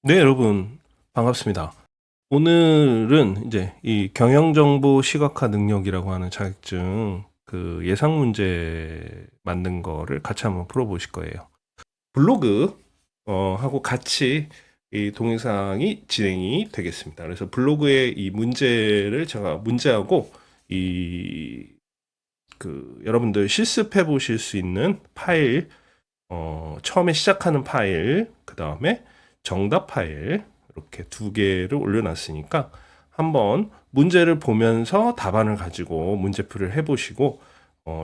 네, 여러분 반갑습니다. 오늘은 이제 이 경영정보 시각화 능력이라고 하는 자격증 그 예상 문제 만든 거를 같이 한번 풀어보실 거예요. 블로그 하고 같이 이 동영상이 진행이 되겠습니다. 그래서 블로그의 이 문제를 제가 문제하고 이 그 여러분들 실습해 보실 수 있는 파일 처음에 시작하는 파일, 그 다음에 정답 파일, 이렇게 두 개를 올려놨으니까 한번 문제를 보면서 답안을 가지고 문제풀이를 해보시고,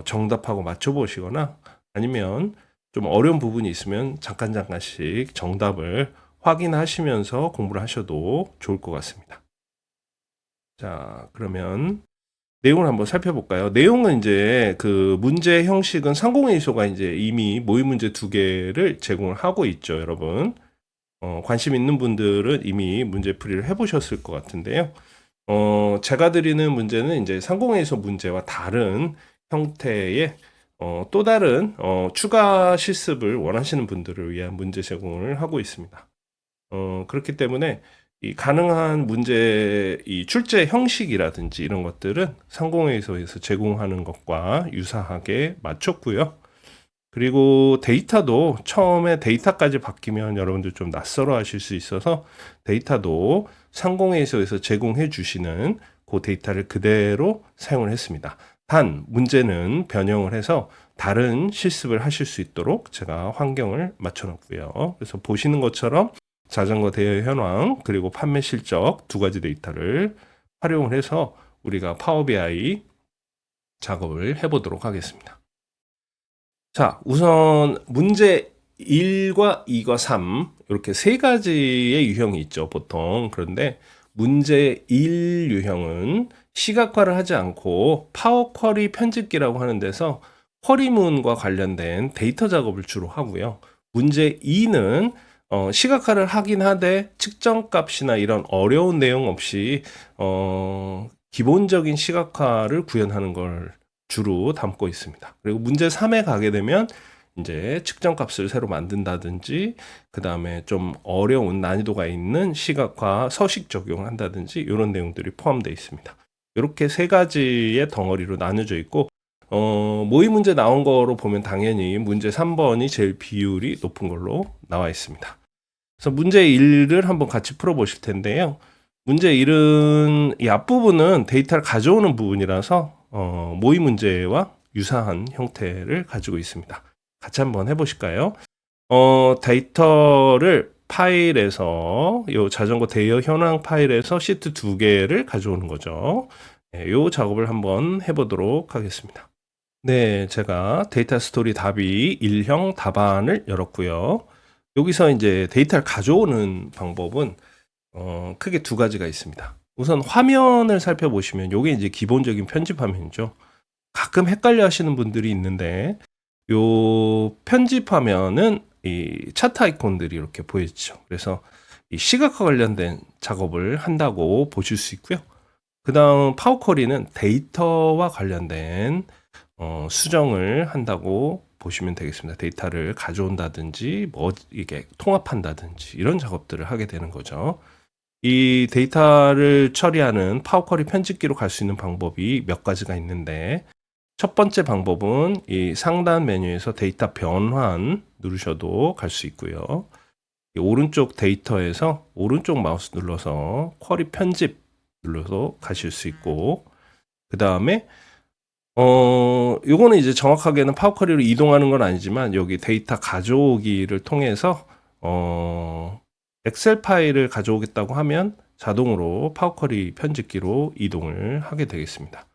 정답하고 맞춰보시거나 아니면 좀 어려운 부분이 있으면 잠깐씩 정답을 확인하시면서 공부를 하셔도 좋을 것 같습니다. 자, 그러면 내용을 한번 살펴볼까요? 내용은 이제 그 문제 형식은 상공회의소가 이제 이미 모의 문제 두 개를 제공을 하고 있죠, 여러분. 관심 있는 분들은 이미 문제풀이를 해보셨을 것 같은데요. 제가 드리는 문제는 이제 상공회의소 문제와 다른 형태의 또 다른 추가 실습을 원하시는 분들을 위한 문제 제공을 하고 있습니다. 그렇기 때문에 이 가능한 문제 이 출제 형식이라든지 이런 것들은 상공회의소에서 제공하는 것과 유사하게 맞췄고요. 그리고 데이터도 처음에 데이터까지 바뀌면 여러분들 좀 낯설어 하실 수 있어서 데이터도 상공회의소에서 제공해 주시는 그 데이터를 그대로 사용을 했습니다. 단 문제는 변형을 해서 다른 실습을 하실 수 있도록 제가 환경을 맞춰 놨고요. 그래서 보시는 것처럼 자전거 대여 현황 그리고 판매 실적 두 가지 데이터를 활용을 해서 우리가 파워 BI 작업을 해보도록 하겠습니다. 자, 우선 문제 1과 2과 3 이렇게 세 가지의 유형이 있죠, 보통. 그런데 문제 1 유형은 시각화를 하지 않고 파워 쿼리 편집기라고 하는 데서 쿼리문과 관련된 데이터 작업을 주로 하고요. 문제 2는 시각화를 하긴 하되 측정값이나 이런 어려운 내용 없이 기본적인 시각화를 구현하는 걸 주로 담고 있습니다. 그리고 문제 3에 가게 되면 이제 측정값을 새로 만든다든지 그 다음에 좀 어려운 난이도가 있는 시각화 서식 적용을 한다든지 이런 내용들이 포함되어 있습니다. 이렇게 세 가지의 덩어리로 나눠져 있고 모의 문제 나온 거로 보면 당연히 문제 3번이 제일 비율이 높은 걸로 나와 있습니다. 그래서 문제 1을 한번 같이 풀어보실 텐데요. 문제 1은 이 앞부분은 데이터를 가져오는 부분이라서 모의 문제와 유사한 형태를 가지고 있습니다. 같이 한번 해보실까요? 데이터를 파일에서 요 자전거 대여 현황 파일에서 시트 두 개를 가져오는 거죠. 네, 요 작업을 한번 해보도록 하겠습니다. 네, 제가 데이터 스토리 답이 1형 답안을 열었고요. 여기서 이제 데이터를 가져오는 방법은 크게 두 가지가 있습니다. 우선 화면을 살펴보시면 이게 이제 기본적인 편집 화면이죠. 가끔 헷갈려 하시는 분들이 있는데 요 편집 화면은 이 차트 아이콘들이 이렇게 보이죠. 그래서 이 시각화 관련된 작업을 한다고 보실 수 있고요. 그 다음 파워쿼리는 데이터와 관련된 수정을 한다고 보시면 되겠습니다. 데이터를 가져온다든지 뭐 이게 통합한다든지 이런 작업들을 하게 되는 거죠. 이 데이터를 처리하는 파워쿼리 편집기로 갈 수 있는 방법이 몇 가지가 있는데 첫 번째 방법은 이 상단 메뉴에서 데이터 변환 누르셔도 갈 수 있고요. 이 오른쪽 데이터에서 오른쪽 마우스 눌러서 쿼리 편집 눌러서 가실 수 있고 그 다음에 요거는 이제 정확하게는 파워쿼리로 이동하는 건 아니지만 여기 데이터 가져오기를 통해서 엑셀 파일을 가져오겠다고 하면 자동으로 파워쿼리 편집기로 이동을 하게 되겠습니다.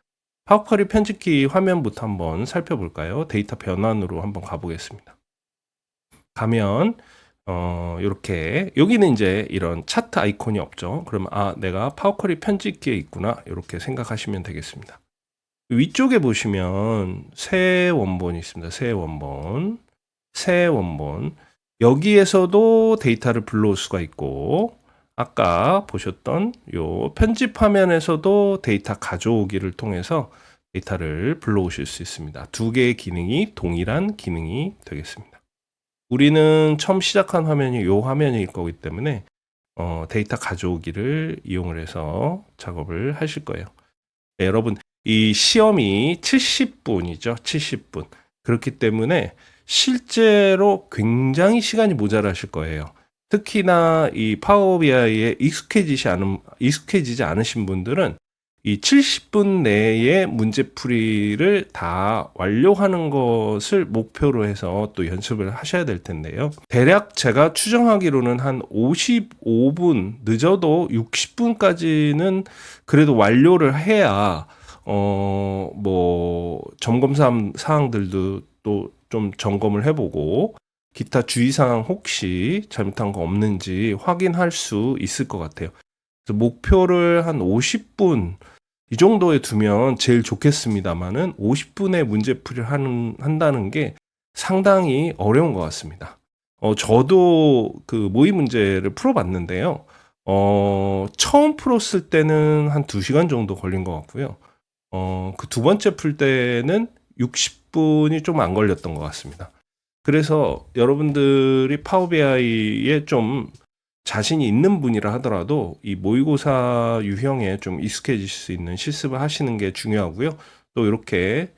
파워쿼리 편집기 화면부터 한번 살펴볼까요? 데이터 변환으로 한번 가보겠습니다. 가면 이렇게 여기는 이제 이런 차트 아이콘이 없죠. 그러면 내가 파워쿼리 편집기에 있구나 이렇게 생각하시면 되겠습니다. 위쪽에 보시면 새 원본이 있습니다. 새 원본 여기에서도 데이터를 불러올 수가 있고 아까 보셨던 요 편집 화면에서도 데이터 가져오기를 통해서 데이터를 불러오실 수 있습니다. 두 개의 기능이 동일한 기능이 되겠습니다. 우리는 처음 시작한 화면이 요 화면일 거기 때문에 데이터 가져오기를 이용을 해서 작업을 하실 거예요. 네, 여러분, 이 시험이 70분이죠. 70분. 그렇기 때문에 실제로 굉장히 시간이 모자라실 거예요. 특히나 이 파워 BI에 익숙해지지 않으신 분들은 이 70분 내에 문제풀이를 다 완료하는 것을 목표로 해서 또 연습을 하셔야 될 텐데요. 대략 제가 추정하기로는 한 55분, 늦어도 60분까지는 그래도 완료를 해야 뭐 점검 사항들도 또 좀 점검을 해보고 기타 주의사항 혹시 잘못한 거 없는지 확인할 수 있을 것 같아요. 그래서 목표를 한 50분 이 정도에 두면 제일 좋겠습니다만은 50분의 문제풀이를 한다는 게 상당히 어려운 것 같습니다. 저도 그 모의 문제를 풀어봤는데요. 처음 풀었을 때는 한 2시간 정도 걸린 것 같고요. 그 두 번째 풀 때는 60분이 좀 안 걸렸던 것 같습니다. 그래서 여러분들이 파워 BI에 좀 자신이 있는 분이라 하더라도 이 모의고사 유형에 좀 익숙해질 수 있는 실습을 하시는 게 중요하고요. 또 이렇게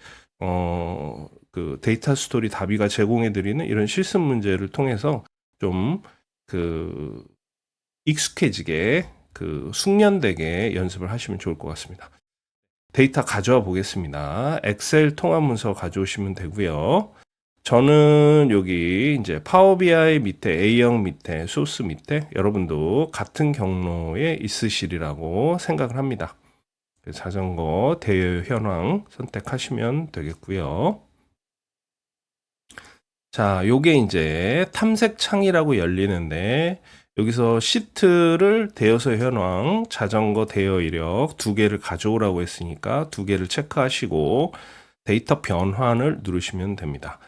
그 데이터 스토리 다비가 제공해 드리는 이런 실습 문제를 통해서 좀 그 익숙해지게 그 숙련되게 연습을 하시면 좋을 것 같습니다. 데이터 가져와 보겠습니다. 엑셀 통합 문서 가져오시면 되고요. 저는 여기 이제 파워 BI 밑에 A형 밑에 소스 밑에 여러분도 같은 경로에 있으시리라고 생각을 합니다. 자전거 대여 현황 선택하시면 되겠고요. 자, 요게 이제 탐색 창이라고 열리는데 여기서 시트를 대여서 현황, 자전거 대여 이력 2개를 가져오라고 했으니까 2개를 체크하시고 데이터 변환을 누르시면 됩니다.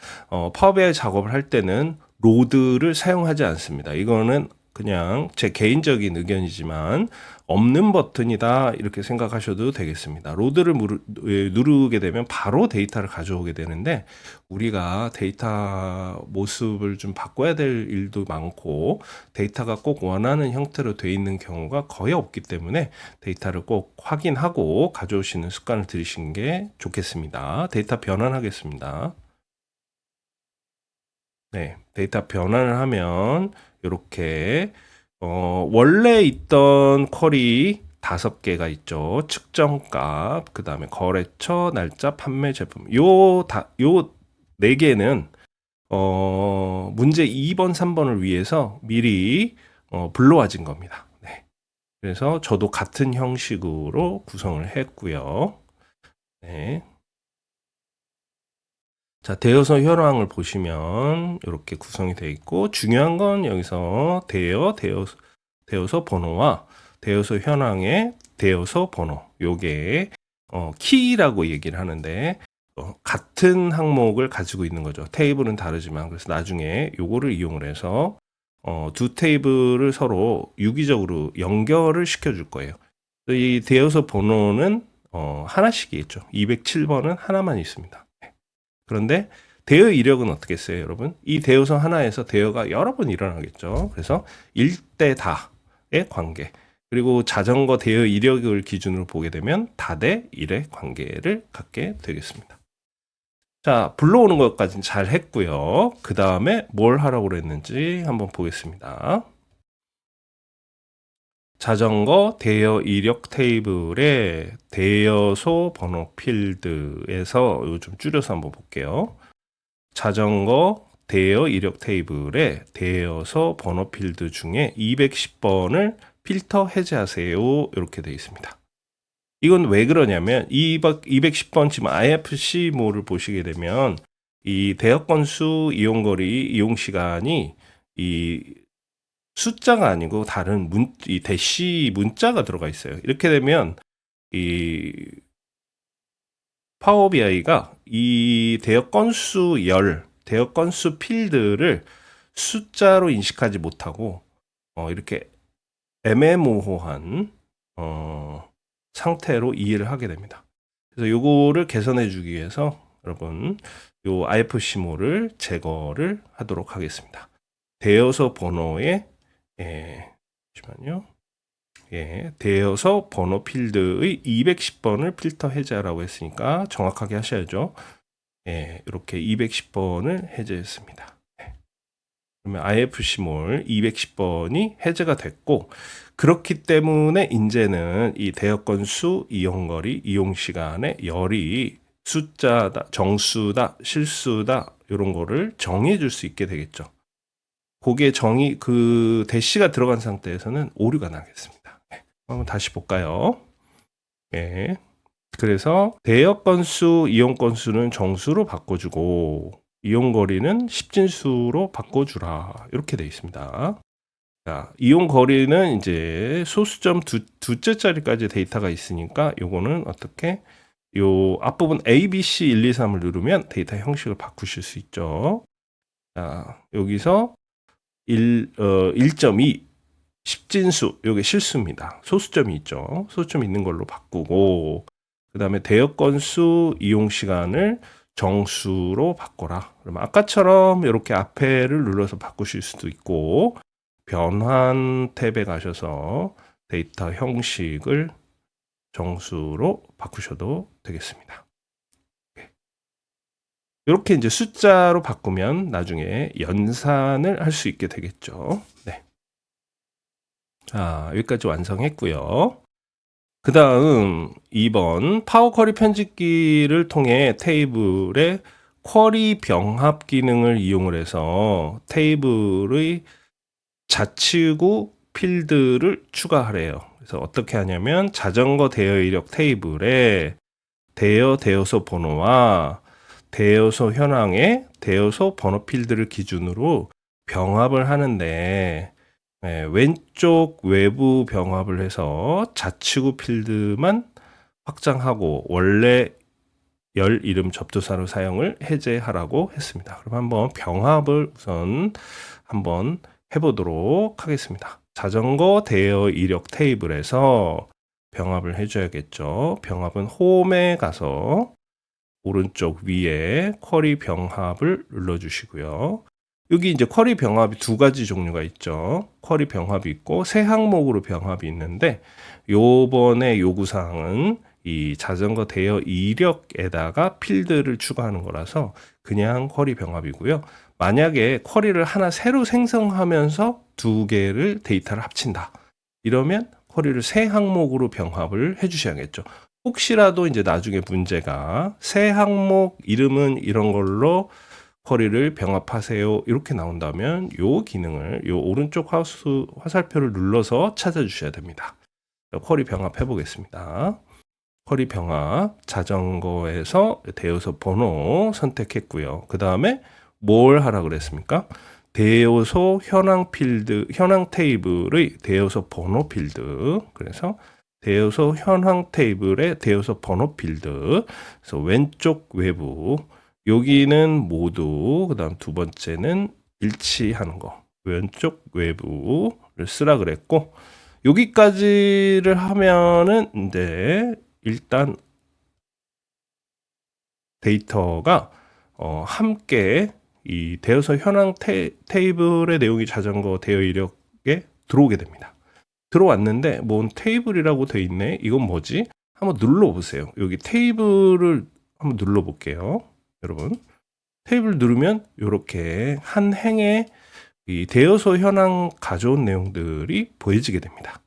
파워 BI 작업을 할 때는 로드를 사용하지 않습니다. 이거는 그냥 제 개인적인 의견이지만 없는 버튼이다 이렇게 생각하셔도 되겠습니다. 로드를 누르게 되면 바로 데이터를 가져오게 되는데 우리가 데이터 모습을 좀 바꿔야 될 일도 많고 데이터가 꼭 원하는 형태로 되어 있는 경우가 거의 없기 때문에 데이터를 꼭 확인하고 가져오시는 습관을 들이시는 게 좋겠습니다. 데이터 변환하겠습니다. 네, 데이터 변환을 하면 이렇게 원래 있던 쿼리 5개가 있죠. 측정값, 그 다음에 거래처, 날짜, 판매, 제품. 요 4개는 문제 2번, 3번을 위해서 미리 불러와진 겁니다. 네. 그래서 저도 같은 형식으로 구성을 했고요. 네. 자, 대여서 현황을 보시면 이렇게 구성이 되어 있고 중요한 건 여기서 대여서 번호와 대여서 현황의 대여서 번호 요게 키라고 얘기를 하는데 같은 항목을 가지고 있는 거죠. 테이블은 다르지만 그래서 나중에 요거를 이용을 해서 두 테이블을 서로 유기적으로 연결을 시켜줄 거예요. 이 대여서 번호는 하나씩이겠죠. 207번은 하나만 있습니다. 그런데 대여 이력은 어떻게 써요, 여러분? 이 대여서 하나에서 대여가 여러 번 일어나겠죠. 그래서 1대 다의 관계. 그리고 자전거 대여 이력을 기준으로 보게 되면 다대 1의 관계를 갖게 되겠습니다. 자, 불러오는 것까지는 잘 했고요. 그 다음에 뭘 하라고 그랬는지 한번 보겠습니다. 자전거 대여 이력 테이블의 대여소 번호 필드에서 이거 좀 줄여서 한번 볼게요. 자전거 대여 이력 테이블의 대여소 번호 필드 중에 210번을 필터 해제하세요. 이렇게 되어 있습니다. 이건 왜 그러냐면 210번 지금 IFC모를 보시게 되면 이 대여 건수, 이용거리, 이용시간이 이 숫자가 아니고 다른 이 대시 문자가 들어가 있어요. 이렇게 되면 이 파워 BI가 이 대여 건수 대여 건수 필드를 숫자로 인식하지 못하고 이렇게 애매모호한 상태로 이해를 하게 됩니다. 그래서 요거를 개선해 주기 위해서 여러분 요 IFC모를 제거를 하도록 하겠습니다. 대여서 번호에 잠시만요. 예, 대여섯 번호 필드의 210번을 필터 해제하라고 했으니까 정확하게 하셔야죠. 예, 이렇게 210번을 해제했습니다. 예. 그러면 IFC몰 210번이 해제가 됐고, 그렇기 때문에 이제는 이 대여 건수, 이용거리, 이용시간의 열이 숫자다, 정수다, 실수다 이런 거를 정해 줄 수 있게 되겠죠. 그게 그 대시가 들어간 상태에서는 오류가 나겠습니다. 네. 한번 다시 볼까요? 네. 그래서 대여 건수, 이용 건수는 정수로 바꿔주고 이용 거리는 십진수로 바꿔주라 이렇게 되어 있습니다. 자, 이용 거리는 이제 소수점 두째 자리까지 데이터가 있으니까 요거는 어떻게 요 앞부분 A, B, C 1, 2, 3을 누르면 데이터 형식을 바꾸실 수 있죠. 자, 여기서 1.2 십진수, 요게 실수입니다. 소수점이 있죠. 소수점 있는 걸로 바꾸고, 그 다음에 대여 건수, 이용 시간을 정수로 바꿔라. 그러면 아까처럼 이렇게 앞에를 눌러서 바꾸실 수도 있고, 변환 탭에 가셔서 데이터 형식을 정수로 바꾸셔도 되겠습니다. 이렇게 이제 숫자로 바꾸면 나중에 연산을 할 수 있게 되겠죠. 네. 자, 여기까지 완성했고요. 그 다음 2번 파워 쿼리 편집기를 통해 테이블에 쿼리 병합 기능을 이용을 해서 테이블의 자치구 필드를 추가하래요. 그래서 어떻게 하냐면 자전거 대여 이력 테이블에 대여소 번호와 대여소 현황에 대여소 번호 필드를 기준으로 병합을 하는데, 왼쪽 외부 병합을 해서 자치구 필드만 확장하고 원래 열 이름 접두사로 사용을 해제하라고 했습니다. 그럼 한번 병합을 우선 한번 해보도록 하겠습니다. 자전거 대여 이력 테이블에서 병합을 해줘야겠죠. 병합은 홈에 가서 오른쪽 위에 쿼리 병합을 눌러주시고요. 여기 이제 쿼리 병합이 두 가지 종류가 있죠. 쿼리 병합이 있고 새 항목으로 병합이 있는데, 요번에 요구사항은 이 자전거 대여 이력에다가 필드를 추가하는 거라서 그냥 쿼리 병합이고요. 만약에 쿼리를 하나 새로 생성하면서 두 개를 데이터를 합친다. 이러면 쿼리를 새 항목으로 병합을 해주셔야겠죠. 혹시라도 이제 나중에 문제가 새 항목 이름은 이런 걸로 쿼리를 병합하세요 이렇게 나온다면 요 기능을 요 오른쪽 화살표를 눌러서 찾아주셔야 됩니다. 쿼리 병합 해보겠습니다. 쿼리 병합 자전거에서 대여소 번호 선택했고요. 그 다음에 뭘 하라 그랬습니까? 대여소 현황 필드, 현황 테이블의 대여소 번호 필드. 그래서 대여소 현황 테이블의 대여소 번호 필드. 그래서 왼쪽 외부. 여기는 모두, 그 다음 두 번째는 일치하는 거. 왼쪽 외부를 쓰라 그랬고, 여기까지를 하면은 이제 일단 데이터가 함께 이 대여소 현황 테이블의 내용이 자전거 대여 이력에 들어오게 됩니다. 들어왔는데 뭔 테이블이라고 돼 있네. 이건 뭐지? 한번 눌러보세요. 여기 테이블을 한번 눌러볼게요. 여러분, 테이블 누르면 이렇게 한 행에 이 대여소 현황 가져온 내용들이 보여지게 됩니다.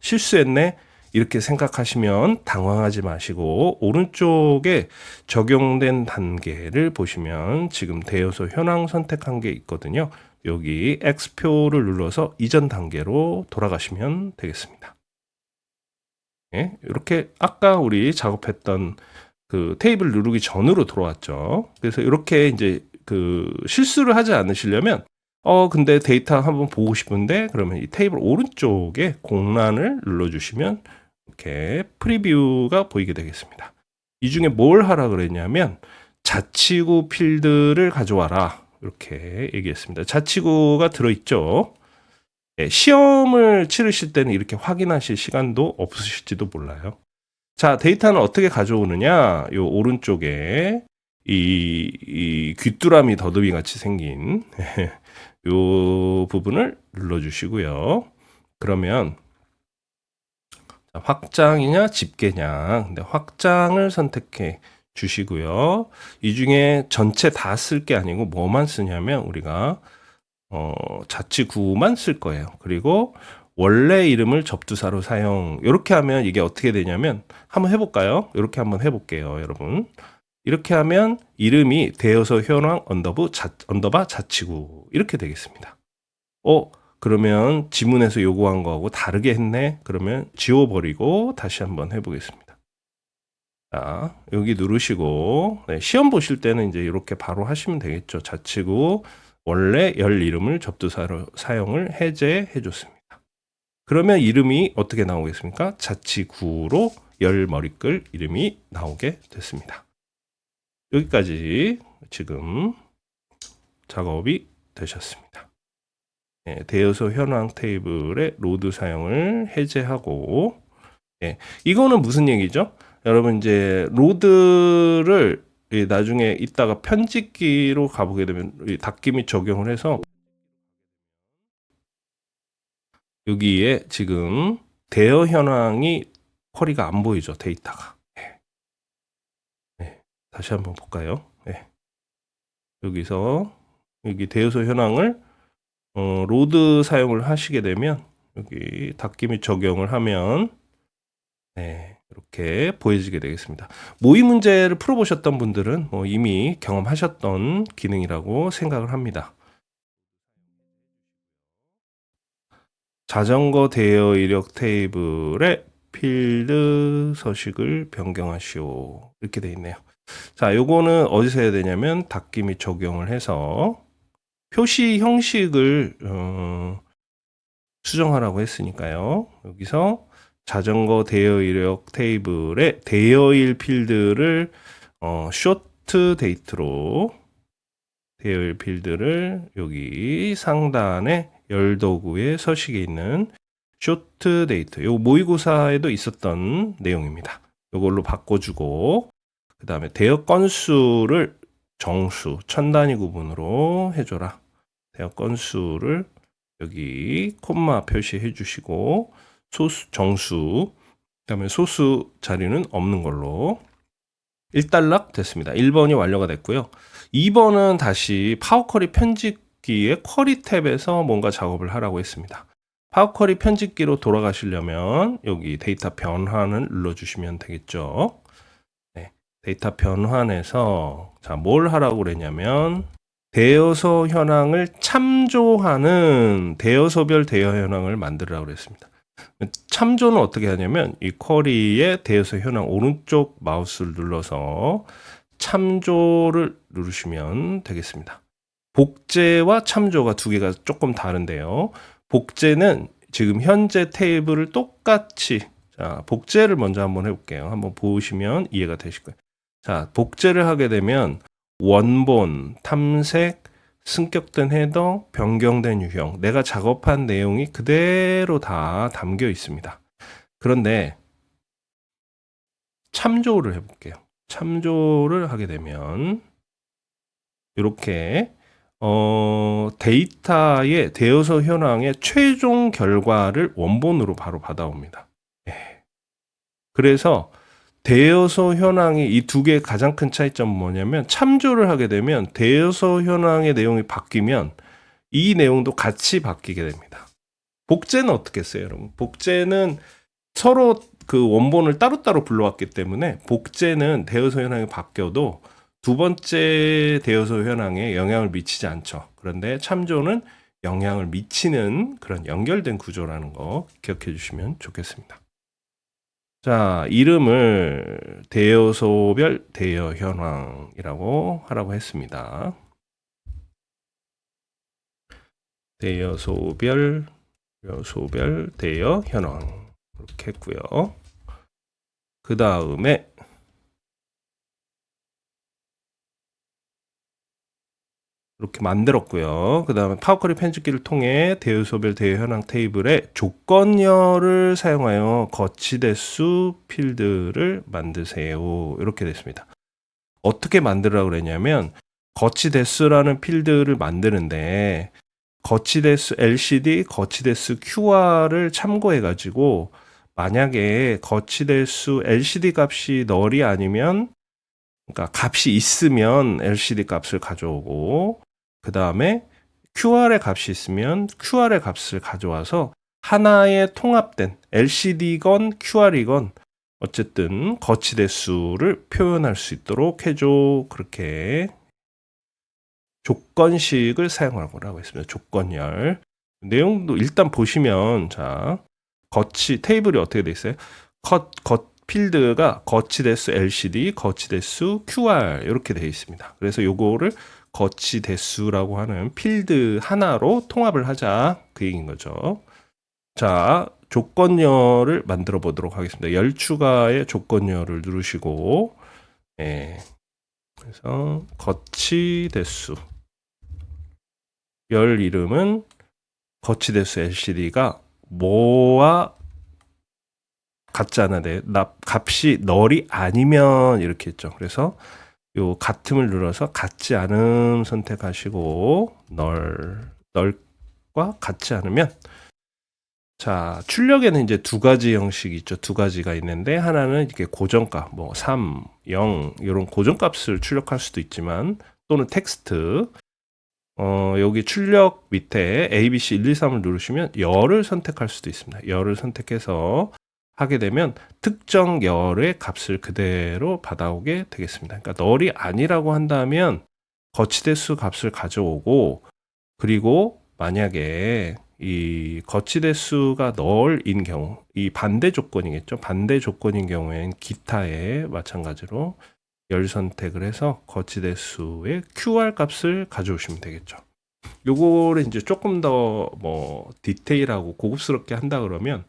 실수했네. 이렇게 생각하시면 당황하지 마시고 오른쪽에 적용된 단계를 보시면 지금 대여소 현황 선택한 게 있거든요. 여기 X표를 눌러서 이전 단계로 돌아가시면 되겠습니다. 네, 이렇게 아까 우리 작업했던 그 테이블 누르기 전으로 들어왔죠. 그래서 이렇게 이제 그 실수를 하지 않으시려면 근데 데이터 한번 보고 싶은데 그러면 이 테이블 오른쪽에 공란을 눌러주시면 이렇게 프리뷰가 보이게 되겠습니다. 이 중에 뭘 하라 그랬냐면 자치구 필드를 가져와라 이렇게 얘기했습니다. 자치구가 들어있죠. 네, 시험을 치르실 때는 이렇게 확인하실 시간도 없으실지도 몰라요. 자, 데이터는 어떻게 가져오느냐? 요 오른쪽에 이 귀뚜라미 더듬이 같이 생긴 요 부분을 눌러주시고요. 그러면 확장이냐 집계냐. 근데 확장을 선택해 주시고요. 이 중에 전체 다 쓸 게 아니고 뭐만 쓰냐면 우리가 자치구만 쓸 거예요. 그리고 원래 이름을 접두사로 사용. 이렇게 하면 이게 어떻게 되냐면 한번 해볼까요? 이렇게 한번 해볼게요, 여러분. 이렇게 하면 이름이 대여서 현황 언더바 자치구 이렇게 되겠습니다. 그러면 지문에서 요구한 거하고 다르게 했네? 그러면 지워버리고 다시 한번 해보겠습니다. 자, 여기 누르시고 네, 시험 보실 때는 이제 이렇게 바로 하시면 되겠죠. 자치구 원래 열 이름을 접두사로 사용을 해제해 줬습니다. 그러면 이름이 어떻게 나오겠습니까? 자치구로 열 머리글 이름이 나오게 됐습니다. 여기까지 지금 작업이 되셨습니다. 네, 대여서 현황 테이블의 로드 사용을 해제하고 이거는 무슨 얘기죠? 여러분 이제 로드를 나중에 이따가 편집기로 가보게 되면 닫기 및 적용을 해서 여기에 지금 대여 현황이 쿼리가 안 보이죠, 데이터가. 네, 다시 한번 볼까요? 네. 여기서 여기 대여서 현황을 로드 사용을 하시게 되면 여기 닫기 및 적용을 하면 이렇게 보여지게 되겠습니다. 모의 문제를 풀어보셨던 분들은 이미 경험하셨던 기능이라고 생각을 합니다. 자전거 대여 이력 테이블에 필드 서식을 변경하시오. 이렇게 되어 있네요. 자, 요거는 어디서 해야 되냐면 닫기 및 적용을 해서 표시 형식을 수정하라고 했으니까요. 여기서 자전거 대여 이력 테이블에 대여일 필드를 쇼트 데이트로 대여일 필드를 여기 상단에 열도구의 서식에 있는 쇼트 데이트, 요 모의고사에도 있었던 내용입니다. 요걸로 바꿔주고 그 다음에 대여 건수를 정수, 천 단위 구분으로 해줘라. 대여 건수를 여기 콤마 표시해 주시고 소수, 정수, 그 다음에 소수 자리는 없는 걸로 1단락 됐습니다. 1번이 완료가 됐고요. 2번은 다시 파워쿼리 편집기의 쿼리 탭에서 뭔가 작업을 하라고 했습니다. 파워쿼리 편집기로 돌아가시려면 여기 데이터 변환을 눌러주시면 되겠죠. 네, 데이터 변환에서 자, 뭘 하라고 그랬냐면 대여서 현황을 참조하는 대여서별 대여 현황을 만들라고 그랬습니다. 참조는 어떻게 하냐면 이 쿼리의 대여서 현황 오른쪽 마우스를 눌러서 참조를 누르시면 되겠습니다. 복제와 참조가 두 개가 조금 다른데요. 복제는 지금 현재 테이블을 똑같이 자, 복제를 먼저 한번 해볼게요. 한번 보시면 이해가 되실 거예요. 자, 복제를 하게 되면 원본, 탐색, 승격된 헤더, 변경된 유형, 내가 작업한 내용이 그대로 다 담겨 있습니다. 그런데 참조를 해볼게요. 참조를 하게 되면 이렇게 데이터의 대여서 현황의 최종 결과를 원본으로 바로 받아옵니다. 그래서 대여서 현황이 이 두 개의 가장 큰 차이점은 뭐냐면 참조를 하게 되면 대여서 현황의 내용이 바뀌면 이 내용도 같이 바뀌게 됩니다. 복제는 어떻게 했어요, 여러분? 복제는 서로 그 원본을 따로따로 불러왔기 때문에 복제는 대여서 현황이 바뀌어도 두 번째 대여서 현황에 영향을 미치지 않죠. 그런데 참조는 영향을 미치는 그런 연결된 구조라는 거 기억해 주시면 좋겠습니다. 자, 이름을 대여소별 대여 현황이라고 하라고 했습니다. 대여소별 대여 현황 이렇게 했고요. 그 다음에 이렇게 만들었고요. 그 다음에 파워쿼리 편집기를 통해 대여소별 대여 현황 테이블에 조건열을 사용하여 거치대수 필드를 만드세요. 이렇게 됐습니다. 어떻게 만들라고 그랬냐면 거치대수라는 필드를 만드는데 거치대수 LCD, 거치대수 QR을 참고해 가지고 만약에 거치대수 LCD 값이 널이 아니면 그러니까 값이 있으면 LCD 값을 가져오고 그 다음에 QR의 값이 있으면 QR의 값을 가져와서 하나의 통합된 LCD건 QR이건 어쨌든 거치대수를 표현할 수 있도록 해줘. 그렇게 조건식을 사용하라고 했습니다. 조건열. 내용도 일단 보시면 자 거치 테이블이 어떻게 돼 있어요? 필드가 거치대수 LCD, 거치대수 QR 이렇게 되어 있습니다. 그래서 요거를 거치대수라고 하는 필드 하나로 통합을 하자 그 얘기인 거죠. 자, 조건열을 만들어 보도록 하겠습니다. 열 추가의 조건열을 누르시고 그래서 거치대수 열 이름은 거치대수 LCD가 뭐와 같지 않아 값이 널이 아니면 이렇게 했죠. 그래서 요 같음을 눌러서 같지 않음 선택하시고 널과 같지 않으면 자 출력에는 이제 두 가지 형식이 있죠. 두 가지가 있는데 하나는 이렇게 고정값 뭐 3, 0 이런 고정값을 출력할 수도 있지만 또는 텍스트 여기 출력 밑에 ABC 1, 2, 3을 누르시면 열을 선택할 수도 있습니다. 열을 선택해서 하게 되면 특정 열의 값을 그대로 받아오게 되겠습니다. 그러니까 널이 아니라고 한다면 거치대수 값을 가져오고 그리고 만약에 이 거치대수가 널인 경우 이 반대 조건이겠죠. 반대 조건인 경우에는 기타에 마찬가지로 열 선택을 해서 거치대수의 QR 값을 가져오시면 되겠죠. 요거를 이제 조금 더 뭐 디테일하고 고급스럽게 한다 그러면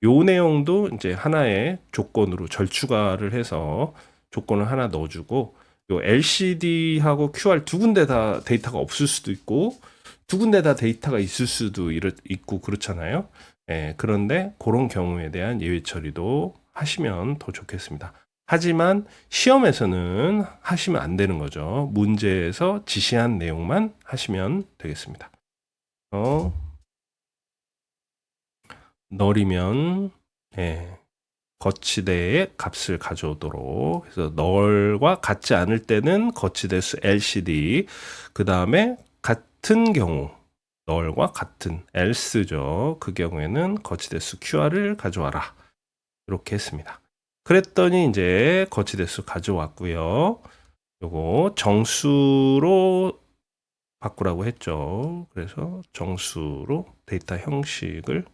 요 내용도 이제 하나의 조건으로 절추가를 해서 조건을 하나 넣어주고 요 LCD하고 QR 두 군데 다 데이터가 없을 수도 있고 두 군데 다 데이터가 있을 수도 있고 그렇잖아요. 그런데 그런 경우에 대한 예외 처리도 하시면 더 좋겠습니다. 하지만 시험에서는 하시면 안 되는 거죠. 문제에서 지시한 내용만 하시면 되겠습니다. 널이면 거치대의 값을 가져오도록 그래서 널과 같지 않을 때는 거치대수 LCD 그 다음에 같은 경우 널과 같은 else죠. 그 경우에는 거치대수 QR을 가져와라. 이렇게 했습니다. 그랬더니 이제 거치대수 가져왔고요. 요거 정수로 바꾸라고 했죠. 그래서 정수로 데이터 형식을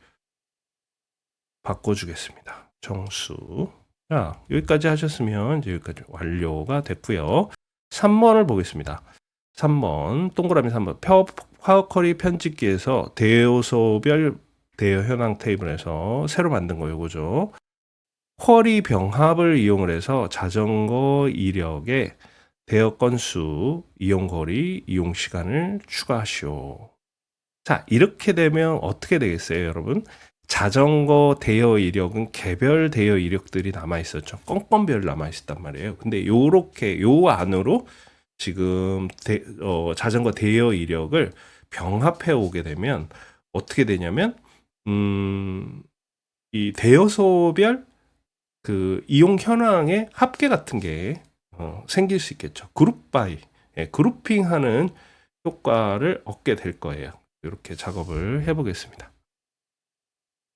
바꿔주겠습니다. 정수. 자, 여기까지 하셨으면 이제 여기까지 완료가 됐고요. 3번을 보겠습니다. 3번, 동그라미 3번. 파워쿼리 편집기에서 대요소별 대여 현황 테이블에서 새로 만든 거 요거죠. 쿼리 병합을 이용을 해서 자전거 이력에 대여 건수, 이용 거리, 이용 시간을 추가하시오. 자, 이렇게 되면 어떻게 되겠어요, 여러분? 자전거 대여 이력은 개별 대여 이력들이 남아 있었죠. 건건별 남아 있었단 말이에요. 근데 요렇게 요 안으로 지금 자전거 대여 이력을 병합해 오게 되면 어떻게 되냐면 이 대여소별 그 이용 현황의 합계 같은 게 생길 수 있겠죠. 그룹 바이, 그룹핑하는 효과를 얻게 될 거예요. 이렇게 작업을 해보겠습니다.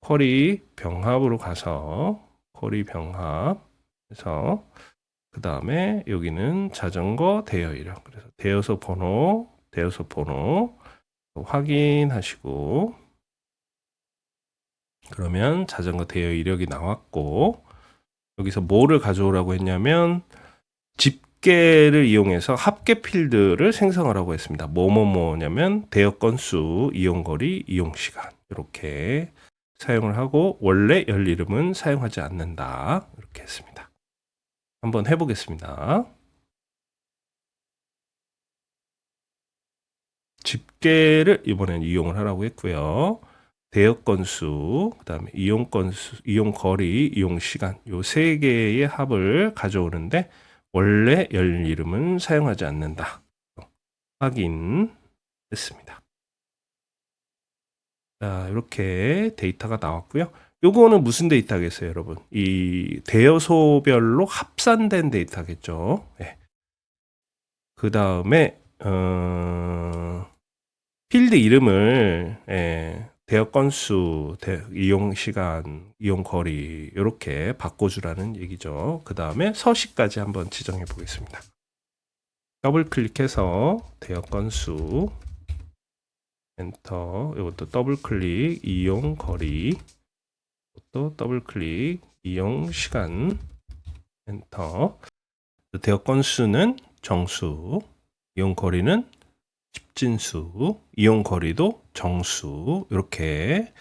쿼리 병합으로 가서 쿼리 병합에서 그 다음에 여기는 자전거 대여 이력 그래서 대여소 번호 확인하시고 그러면 자전거 대여 이력이 나왔고 여기서 뭐를 가져오라고 했냐면 집계를 이용해서 합계 필드를 생성하라고 했습니다. 뭐냐면 대여 건수, 이용 거리, 이용 시간 이렇게 사용을 하고 원래 열 이름은 사용하지 않는다. 이렇게 했습니다. 한번 해보겠습니다. 집계를 이번엔 이용을 하라고 했고요. 대여 건수, 그 다음에 이용 건수, 이용 거리, 이용 시간 요 세 개의 합을 가져오는데 원래 열 이름은 사용하지 않는다. 확인했습니다. 자, 이렇게 데이터가 나왔고요. 요거는 무슨 데이터겠어요, 여러분? 이 대여소별로 합산된 데이터겠죠. 예. 그 다음에 필드 이름을 대여 건수, 이용 시간, 이용 거리 이렇게 바꿔주라는 얘기죠. 그 다음에 서식까지 한번 지정해 보겠습니다. 더블 클릭해서 대여 건수 엔터, 이것도 더블 클릭, 이용 거리, 또 더블 클릭, 이용 시간 엔터. 대여 건수는 정수, 이용 거리는 집진수, 이용 거리도 정수, 이렇게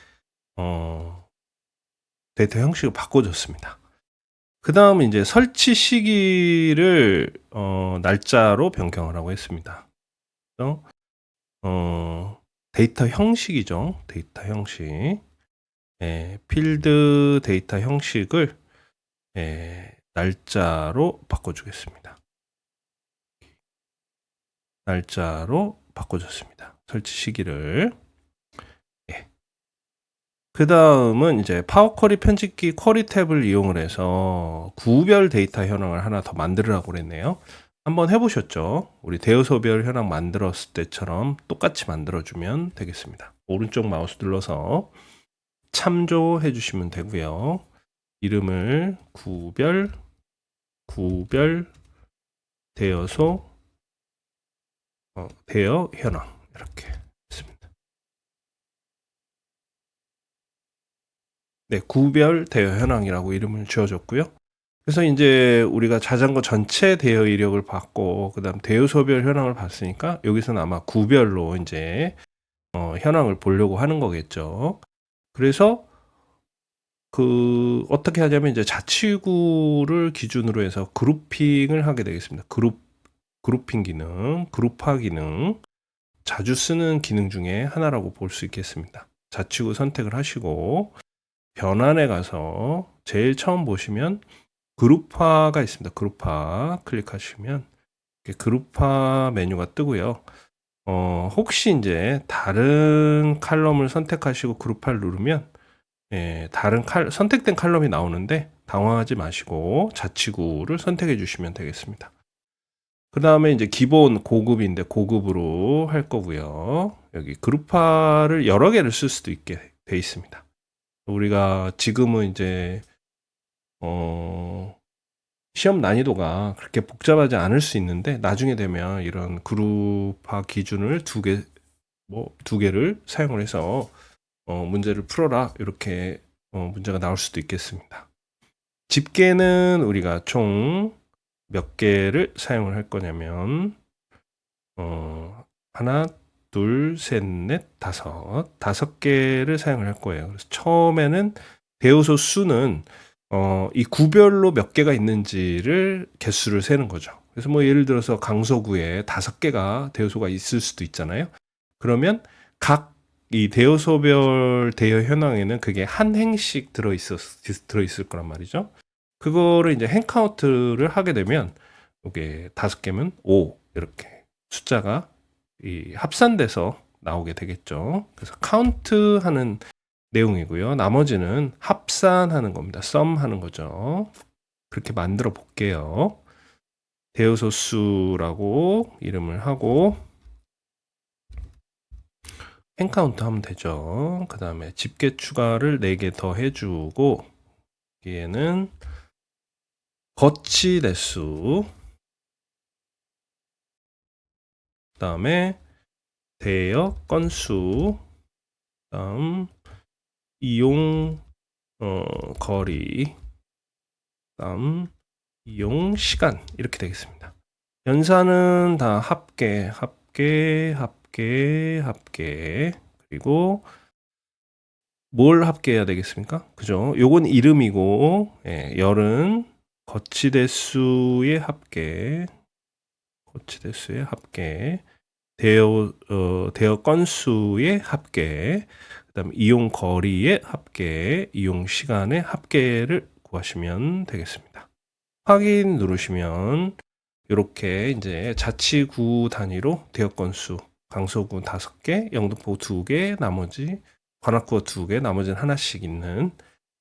데이터 형식을 바꿔줬습니다. 그 다음 이제 설치 시기를 날짜로 변경을 하고 했습니다. 그래서 데이터 형식이죠. 데이터 형식. 필드 데이터 형식을 날짜로 바꿔주겠습니다. 날짜로 바꿔줬습니다. 설치 시기를. 그 다음은 이제 파워 쿼리 편집기 쿼리 탭을 이용을 해서 구별 데이터 현황을 하나 더 만들으라고 그랬네요. 한번 해보셨죠? 우리 대여소별 현황 만들었을 때처럼 똑같이 만들어주면 되겠습니다. 오른쪽 마우스 눌러서 참조해 주시면 되고요. 이름을 구별 대여소 대여 현황 이렇게 했습니다. 네, 구별 대여 현황이라고 이름을 지어줬고요. 그래서 이제 우리가 자전거 전체 대여 이력을 봤고, 그 다음 대여소별 현황을 봤으니까 여기서는 아마 구별로 이제 현황을 보려고 하는 거겠죠. 그래서 어떻게 하냐면 이제 자치구를 기준으로 해서 그룹핑을 하게 되겠습니다. 그룹핑 기능, 그룹화 기능, 자주 쓰는 기능 중에 하나라고 볼 수 있겠습니다. 자치구 선택을 하시고 변환에 가서 제일 처음 보시면 그룹화가 있습니다. 그룹화 클릭하시면 그룹화 메뉴가 뜨고요. 혹시 이제 다른 칼럼을 선택하시고 그룹화를 누르면 다른 선택된 칼럼이 나오는데 당황하지 마시고 자치구를 선택해 주시면 되겠습니다. 그 다음에 이제 기본 고급인데 고급으로 할 거고요. 여기 그룹화를 여러 개를 쓸 수도 있게 돼 있습니다. 우리가 지금은 이제 시험 난이도가 그렇게 복잡하지 않을 수 있는데 나중에 되면 이런 그룹화 기준을 두 개를 사용을 해서 문제를 풀어라 이렇게 문제가 나올 수도 있겠습니다. 집계는 우리가 총 몇 개를 사용을 할 거냐면 하나, 둘, 셋, 넷, 다섯 개를 사용을 할 거예요. 그래서 처음에는 대요소 수는 이 구별로 몇 개가 있는지를 개수를 세는 거죠. 그래서 뭐 예를 들어서 강서구에 5개가 대요소가 있을 수도 있잖아요. 그러면 각 이 대요소별 대여 현황에는 그게 한 행씩 들어있을 거란 말이죠. 그거를 이제 행 카운트를 하게 되면 이게 5개면 5 이렇게 숫자가 합산돼서 나오게 되겠죠. 그래서 카운트 하는 내용이고요. 나머지는 합산하는 겁니다. 썸 하는 거죠. 그렇게 만들어 볼게요. 대요소 수라고 이름을 하고 행 카운트 하면 되죠. 그 다음에 집계 추가를 4개 더 해주고 여기에는 거치 대수 그 다음에 대여 건수 다음 이용 거리 다음 이용 시간 이렇게 되겠습니다. 연산은 다 합계 그리고 뭘 합계해야 되겠습니까? 그죠? 요건 이름이고 열은 거치 대수의 합계 대여 건수의 합계 그다음 이용 거리의 합계 이용 시간의 합계를 구하시면 되겠습니다. 확인 누르시면 이렇게 이제 자치구 단위로 대여 건수 강서구 5개, 영등포 2개, 나머지 관악구어 2개, 나머지는 하나씩 있는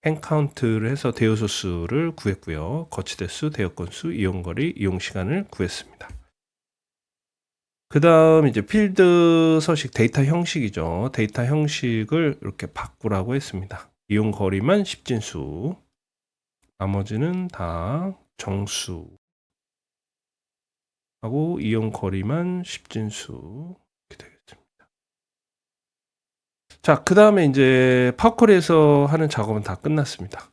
행 카운트를 해서 대여소 수를 구했고요. 거치대수, 대여건수, 이용거리, 이용시간을 구했습니다. 그 다음 이제 필드 서식 데이터 형식이죠. 데이터 형식을 이렇게 바꾸라고 했습니다. 이용거리만 10진수, 나머지는 다 정수 하고 이용거리만 10진수 이렇게 되겠습니다. 자, 그 다음에 이제 파워쿼리에서 하는 작업은 다 끝났습니다.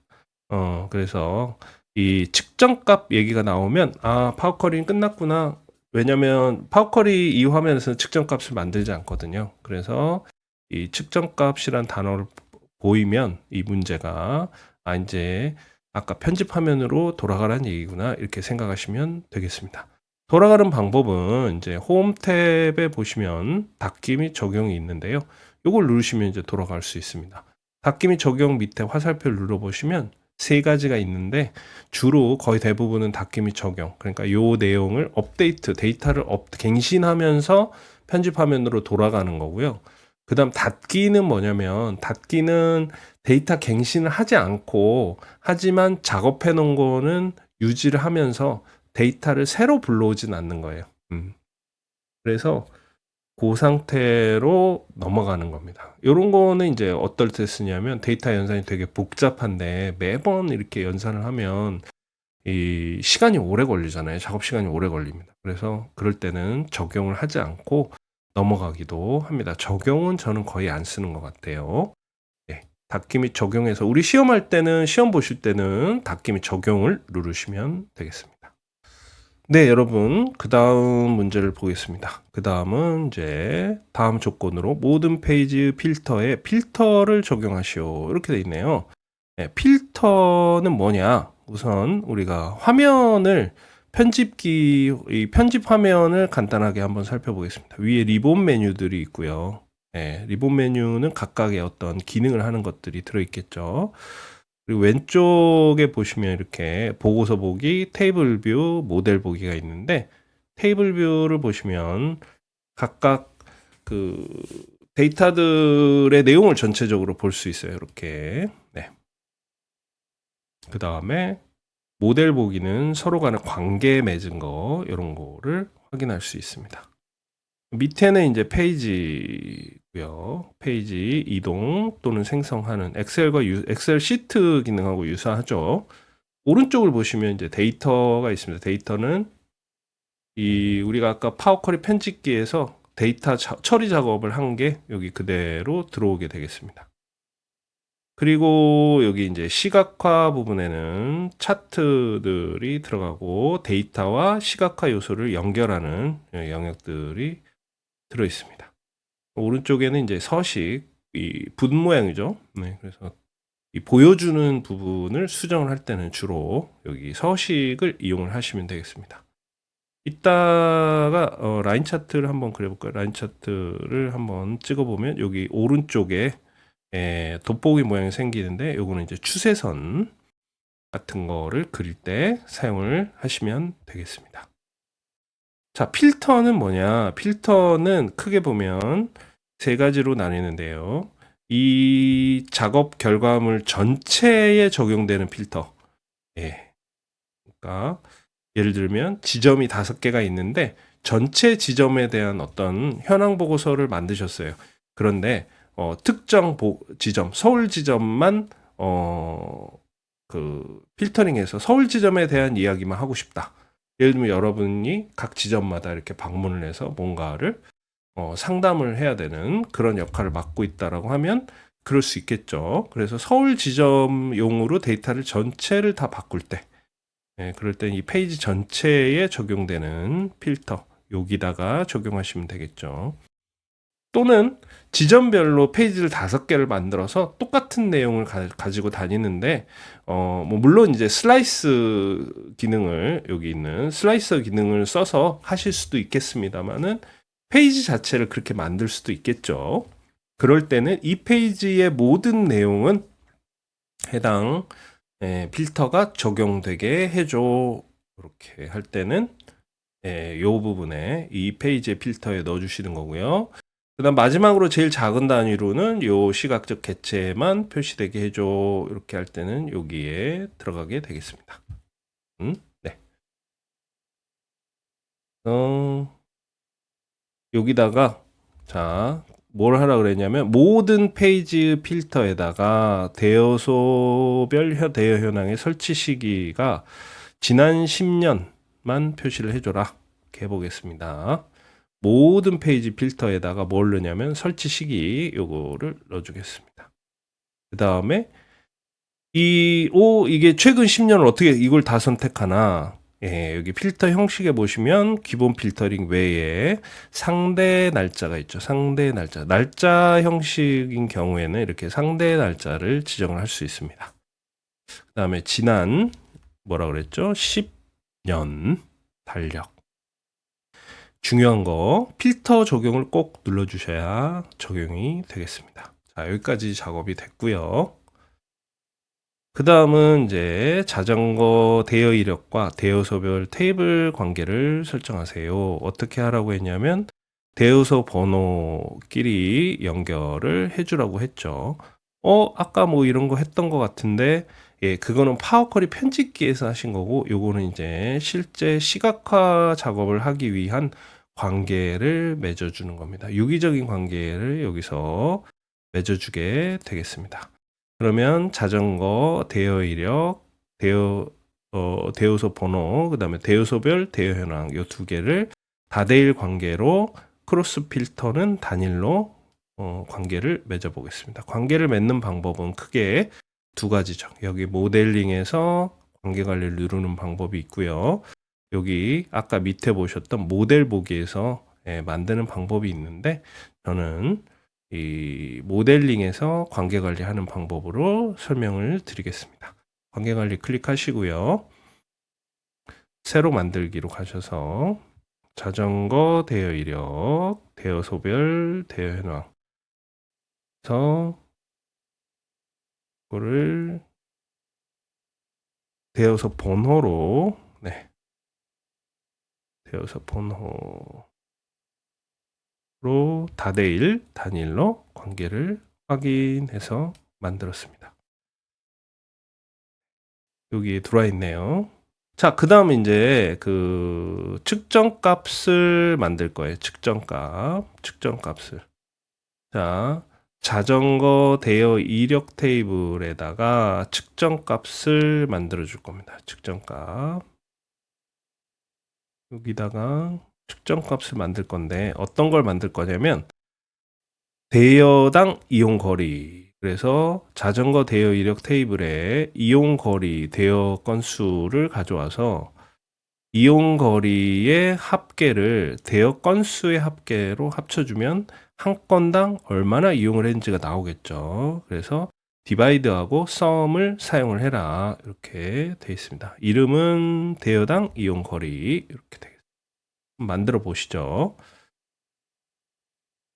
그래서 이 측정값 얘기가 나오면 파워쿼리는 끝났구나. 왜냐면 파워쿼리 이 화면에서는 측정값을 만들지 않거든요. 그래서 이 측정값이란 단어를 보이면 이 문제가 이제 아까 편집 화면으로 돌아가라는 얘기구나 이렇게 생각하시면 되겠습니다. 돌아가는 방법은 이제 홈 탭에 보시면 닫기 및 적용이 있는데요. 이걸 누르시면 이제 돌아갈 수 있습니다. 닫기 및 적용 밑에 화살표를 눌러보시면 세 가지가 있는데 주로 거의 대부분은 닫기 및 적용, 그러니까 요 내용을 업데이트, 데이터를 갱신하면서 편집 화면으로 돌아가는 거고요. 그 다음 닫기는 뭐냐면 닫기는 데이터 갱신을 하지 않고 하지만 작업해 놓은 거는 유지를 하면서 데이터를 새로 불러오진 않는 거예요. 그래서 그 상태로 넘어가는 겁니다. 이런 거는 이제 어떨 때 쓰냐면 데이터 연산이 되게 복잡한데 매번 이렇게 연산을 하면 이 시간이 오래 걸리잖아요. 작업 시간이 오래 걸립니다. 그래서 그럴 때는 적용을 하지 않고 넘어가기도 합니다. 적용은 저는 거의 안 쓰는 것 같아요. 네, 닫기 및 적용해서 우리 시험할 때는 시험 보실 때는 닫기 및 적용을 누르시면 되겠습니다. 네, 여러분, 그 다음 문제를 보겠습니다. 그 다음은 이제 다음 조건으로 모든 페이지 필터에 필터를 적용하시오. 이렇게 돼 있네요. 네, 필터는 뭐냐? 우선 우리가 화면을 이 편집 화면을 간단하게 한번 살펴보겠습니다. 위에 리본 메뉴들이 있고요. 네, 리본 메뉴는 각각의 어떤 기능을 하는 것들이 들어있겠죠. 그리고 왼쪽에 보시면 이렇게 보고서 보기, 테이블 뷰, 모델 보기가 있는데 테이블 뷰를 보시면 각각 그 데이터들의 내용을 전체적으로 볼 수 있어요. 이렇게. 네. 그 다음에 모델 보기는 서로 간의 관계 맺은 거 이런 거를 확인할 수 있습니다. 밑에는 이제 페이지고요. 페이지 이동 또는 생성하는 엑셀 시트 기능하고 유사하죠. 오른쪽을 보시면 이제 데이터가 있습니다. 데이터는 우리가 아까 파워쿼리 편집기에서 데이터 처리 작업을 한 게 여기 그대로 들어오게 되겠습니다. 그리고 여기 이제 시각화 부분에는 차트들이 들어가고 데이터와 시각화 요소를 연결하는 영역들이 들어 있습니다. 오른쪽에는 이제 서식, 이 붓 모양이죠. 네, 그래서 이 보여주는 부분을 수정을 할 때는 주로 여기 서식을 이용을 하시면 되겠습니다. 이따가 라인 차트를 한번 그려볼까요? 라인 차트를 한번 찍어보면 여기 오른쪽에 돋보기 모양이 생기는데 요거는 이제 추세선 같은 거를 그릴 때 사용을 하시면 되겠습니다. 자, 필터는 뭐냐? 필터는 크게 보면 세 가지로 나뉘는데요. 이 작업 결과물 전체에 적용되는 필터. 예. 그러니까 예를 들면 지점이 5개가 있는데 전체 지점에 대한 어떤 현황 보고서를 만드셨어요. 그런데 특정 지점, 서울 지점만 그 필터링해서 서울 지점에 대한 이야기만 하고 싶다. 예를 들면 여러분이 각 지점마다 이렇게 방문을 해서 뭔가를 상담을 해야 되는 그런 역할을 맡고 있다라고 하면 그럴 수 있겠죠. 그래서 서울 지점용으로 데이터를 전체를 다 바꿀 때, 그럴 때 이 페이지 전체에 적용되는 필터, 여기다가 적용하시면 되겠죠. 또는 지점별로 페이지를 5개를 만들어서 똑같은 내용을 가지고 다니는데 뭐 물론 이제 슬라이스 기능을 여기 있는 슬라이서 기능을 써서 하실 수도 있겠습니다만은 페이지 자체를 그렇게 만들 수도 있겠죠. 그럴 때는 이 페이지의 모든 내용은 해당 필터가 적용되게 해줘. 이렇게 할 때는 이 부분에 이 페이지의 필터에 넣어주시는 거고요. 그다음 마지막으로 제일 작은 단위로는 요 시각적 객체만 표시되게 해줘. 이렇게 할 때는 여기에 들어가게 되겠습니다. 네. 여기다가 자, 뭘 하라 그랬냐면 모든 페이지 필터에다가 대여소별 대여 현황의 설치 시기가 지난 10년만 표시를 해줘라. 이렇게 해보겠습니다. 모든 페이지 필터에다가 뭘 넣냐면 설치 시기 요거를 넣어주겠습니다. 그 다음에 이게 최근 10년을 어떻게 이걸 다 선택하나? 예, 여기 필터 형식에 보시면 기본 필터링 외에 상대 날짜가 있죠. 상대 날짜. 날짜 형식인 경우에는 이렇게 상대 날짜를 지정을 할 수 있습니다. 그 다음에 지난 뭐라 그랬죠? 10년 달력. 중요한 거 필터 적용을 꼭 눌러주셔야 적용이 되겠습니다. 자, 여기까지 작업이 됐고요. 그 다음은 이제 자전거 대여 이력과 대여소별 테이블 관계를 설정하세요. 어떻게 하라고 했냐면 대여소 번호끼리 연결을 해주라고 했죠. 아까 뭐 이런 거 했던 것 같은데, 예, 그거는 파워쿼리 편집기에서 하신 거고, 요거는 이제 실제 시각화 작업을 하기 위한 관계를 맺어주는 겁니다. 유기적인 관계를 여기서 맺어주게 되겠습니다. 그러면 자전거 대여 이력, 대여소 번호, 그 다음에 대여소별 대여 현황 요 두 개를 다대일 관계로 크로스 필터는 단일로 관계를 맺어 보겠습니다. 관계를 맺는 방법은 크게 두 가지죠. 여기 모델링에서 관계 관리를 누르는 방법이 있고요. 여기 아까 밑에 보셨던 모델 보기에서 만드는 방법이 있는데 저는 이 모델링에서 관계 관리하는 방법으로 설명을 드리겠습니다. 관계 관리 클릭하시고요. 새로 만들기로 가셔서 자전거 대여 이력, 대여소별 대여 현황. 그래서 이거를 대여소 번호로 대여소 번호로 다대일 단일로 관계를 확인해서 만들었습니다. 여기 들어와 있네요. 자, 그 다음에 이제 그 측정 값을 만들 거예요. 측정값을. 자, 자전거 대여 이력 테이블에다가 측정 값을 만들어 줄 겁니다. 측정값. 여기다가 측정 값을 만들 건데 어떤 걸 만들 거냐면 대여당 이용 거리. 그래서 자전거 대여 이력 테이블에 이용 거리 대여 건수를 가져와서 이용 거리의 합계를 대여 건수의 합계로 합쳐주면 한 건당 얼마나 이용을 했는지가 나오겠죠. 그래서 디바이드하고 썸을 사용을 해라. 이렇게 되어 있습니다. 이름은 대여당 이용 거리 이렇게 되겠습니다. 만들어 보시죠.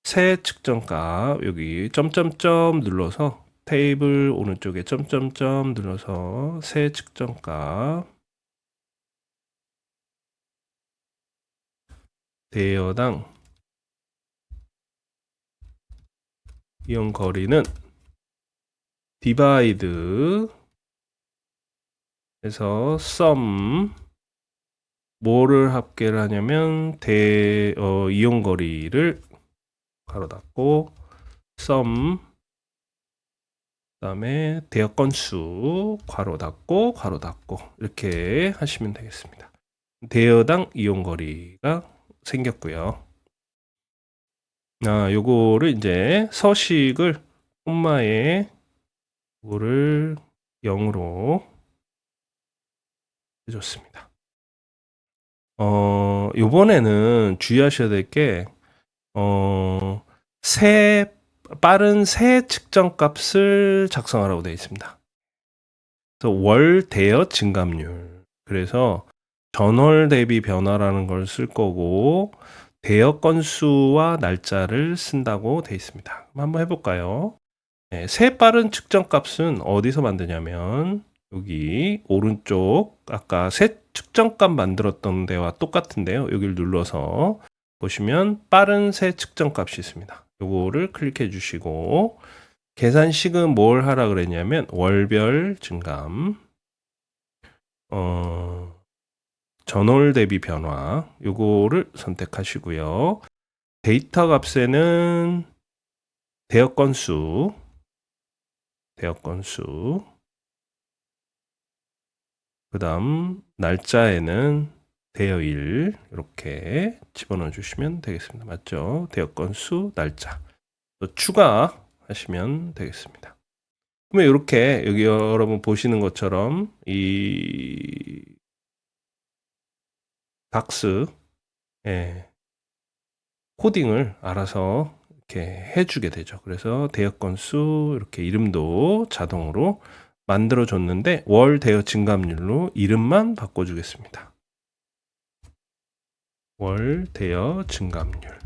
새 측정값 여기 점점점 눌러서 테이블 오른쪽에 점점점 눌러서 새 측정값 대여당 이용 거리는 디바이드 해서 썸 뭐를 합계를 하냐면 이용 거리를 가로 닫고 썸 그다음에 대여 건수 괄호 닫고 이렇게 하시면 되겠습니다. 대여당 이용 거리가 생겼고요. 요거를 이제 서식을 콤마에 요거를 0으로 해줬습니다. 요번에는 주의하셔야 될 게 빠른 새 측정 값을 작성하라고 되어 있습니다. 그래서 월 대여 증감률. 그래서 전월 대비 변화라는 걸 쓸 거고 대여 건수와 날짜를 쓴다고 되어 있습니다. 한번 해볼까요? 네, 새 빠른 측정 값은 어디서 만드냐면 여기 오른쪽 아까 새 측정값 만들었던 데와 똑같은데요. 여기를 눌러서 보시면 빠른 새 측정값이 있습니다. 요거를 클릭해 주시고 계산식은 뭘 하라 그랬냐면 월별 증감, 전월 대비 변화 요거를 선택하시고요. 데이터 값에는 대역 건수, 그다음 날짜에는 대여일 이렇게 집어넣어 주시면 되겠습니다. 맞죠? 대역 건수, 날짜. 또 추가하시면 되겠습니다. 그러면 이렇게 여기 여러분 보시는 것처럼 이 닥스 코딩을 알아서 이렇게 해주게 되죠. 그래서 대역 건수 이렇게 이름도 자동으로 만들어 줬는데 월 대여 증감률로 이름만 바꿔주겠습니다. 월 대여 증감률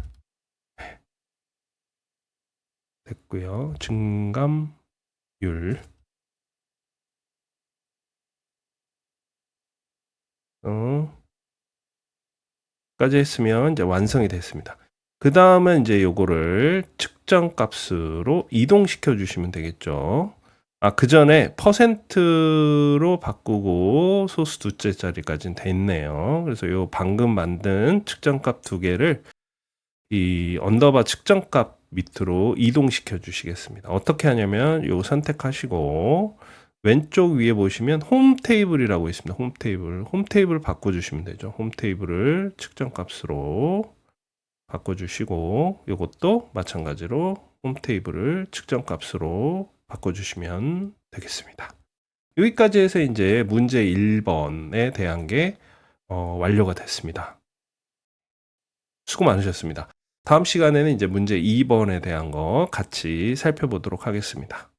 됐고요. 증감률 까지 했으면 이제 완성이 됐습니다. 그 다음은 이제 요거를 측정 값으로 이동시켜 주시면 되겠죠. 그 전에 퍼센트로 바꾸고 소스 두째 자리까지는 됐네요. 그래서 요 방금 만든 측정값 두 개를 이 언더바 측정값 밑으로 이동시켜 주시겠습니다. 어떻게 하냐면 요 선택하시고 왼쪽 위에 보시면 홈 테이블이라고 있습니다. 홈 테이블 바꿔주시면 되죠. 홈 테이블을 측정값으로 바꿔주시고 이것도 마찬가지로 홈 테이블을 측정값으로 바꿔주시면 되겠습니다. 여기까지 해서 이제 문제 1번에 대한 게 완료가 됐습니다. 수고 많으셨습니다. 다음 시간에는 이제 문제 2번에 대한 거 같이 살펴보도록 하겠습니다.